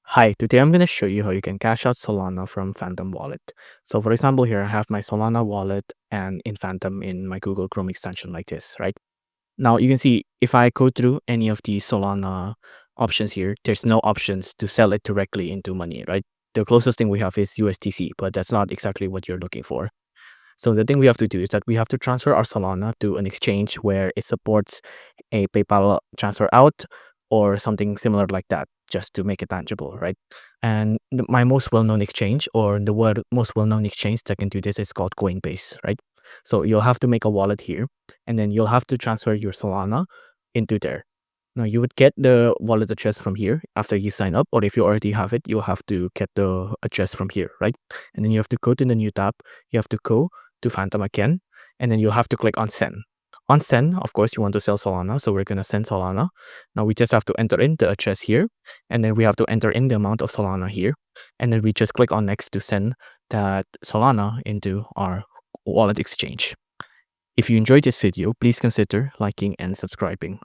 Hi, today I'm going to show you how you can cash out Solana from Phantom Wallet. So for example, here I have my Solana wallet and in Phantom in my Google Chrome extension like this, right? Now you can see if I go through any of the Solana options here, there's no options to sell it directly into money, right? The closest thing we have is USDC, but that's not exactly what you're looking for. So the thing we have to do is that we have to transfer our Solana to an exchange where it supports a PayPal transfer out or something similar like that, just to make it tangible, right? And my most well-known exchange, or the most well-known exchange that can do this, is called Coinbase, right? So you'll have to make a wallet here, and then you'll have to transfer your Solana into there. Now you would get the wallet address from here after you sign up, or if you already have it, you'll have to get the address from here, right? And then you have to go to the new tab. You have to go to Phantom again, and then you'll have to click on send. On send, of course, you want to sell Solana, so we're gonna send Solana. Now we just have to enter in the address here, and then we have to enter in the amount of Solana here, and then we just click on next to send that Solana into our wallet exchange. If you enjoyed this video, please consider liking and subscribing.